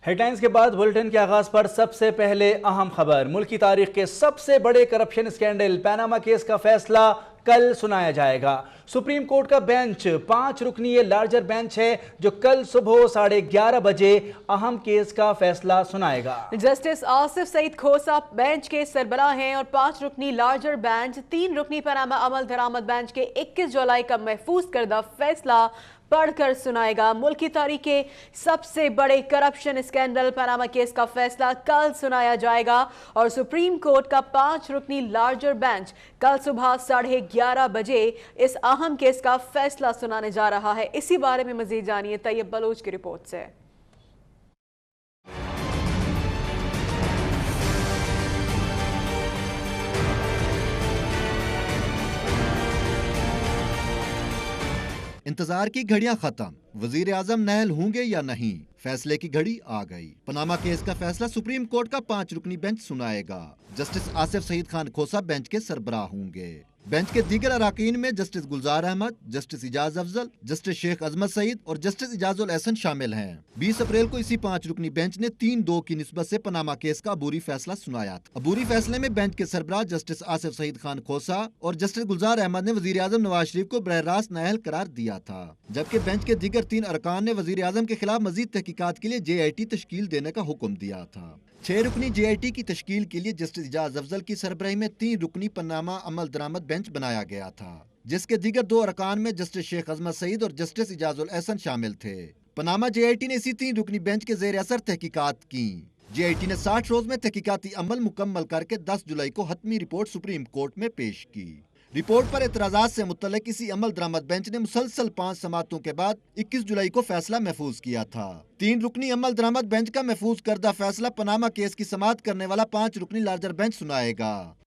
Head lines کے بعد bulletin کے آغاز پر سب سے پہلے اہم خبر۔ ملک کی تاریخ کے سب سے بڑے کرپشن اسکینڈل پاناما کیس کا فیصلہ کل سنایا جائے گا۔ سپریم کورٹ کا بینچ 5 رکنی یہ لارجر بینچ ہے جو کل صبح 11:30 بجے اہم کیس کا فیصلہ سنائے گا۔ جسٹس آصف سعید کھوسا بینچ کے سربراہ ہیں اور 5 رکنی لارجر بینچ 3 رکنی پاناما عمل درآمد بینچ کے 21 جولائی کا محفوظ کردہ فیصلہ پڑھ کر سنائے گا۔ ملک کی تاریخ کے سب سے بڑے کرپشن اسکینڈل پاناما کیس کا فیصلہ کل سنایا جائے گا اور سپریم کورٹ کا 5 رکنی لارجر بینچ کل صبح 11:30 بجے اس اہم کیس کا فیصلہ سنانے جا رہا ہے۔ اسی بارے میں مزید جانیے طیب بلوچ کی رپورٹ سے۔ انتظار کی گھڑیاں ختم، وزیر اعظم نااہل ہوں گے یا نہیں، فیصلے کی گھڑی آ گئی۔ پاناما کیس کا فیصلہ سپریم کورٹ کا 5 رکنی بینچ سنائے گا۔ جسٹس آصف سعید خان کھوسا بینچ کے سربراہ ہوں گے۔ بینچ کے دیگر اراکین میں جسٹس گلزار احمد، جسٹس اعجاز افضل، جسٹس شیخ عظمت سعید اور جسٹس اعجاز الاحسن شامل ہیں۔ 20 اپریل کو اسی 5 رکنی بینچ نے 3-2 کی نسبت سے پاناما کیس کا عبوری فیصلہ سنایا تھا۔ عبوری فیصلے میں بینچ کے سربراہ جسٹس آصف سعید خان کھوسا اور جسٹس گلزار احمد نے وزیر اعظم نواز شریف کو براہ راست نااہل قرار دیا تھا، جبکہ بینچ کے دیگر 3 ارکان نے وزیر اعظم کے خلاف مزید تحقیقات کے لیے JIT تشکیل دینے کا حکم دیا تھا۔ 6 رکنی JIT کی تشکیل کے لیے جسٹس اعجاز افضل کی سربراہی میں 3 رکنی پاناما عمل درآمد بینچ بنایا گیا تھا، جس کے دیگر 2 ارکان میں جسٹس شیخ عظمت سعید اور جسٹس اعجاز الاحسن شامل تھے۔ پاناما JIT نے اسی 3 رکنی بینچ کے زیر اثر تحقیقات کی۔ JIT نے 60 روز میں تحقیقاتی عمل مکمل کر کے 10 جولائی کو حتمی رپورٹ سپریم کورٹ میں پیش کی۔ رپورٹ پر اعتراضات سے متعلق اسی عمل درآمد بینچ نے مسلسل 5 سماعتوں کے بعد 21 جولائی کو فیصلہ محفوظ کیا تھا۔ 3 رکنی عمل درآمد بینچ کا محفوظ کردہ فیصلہ پاناما کیس کی سماعت کرنے والا 5 رکنی لارجر بینچ سنائے گا۔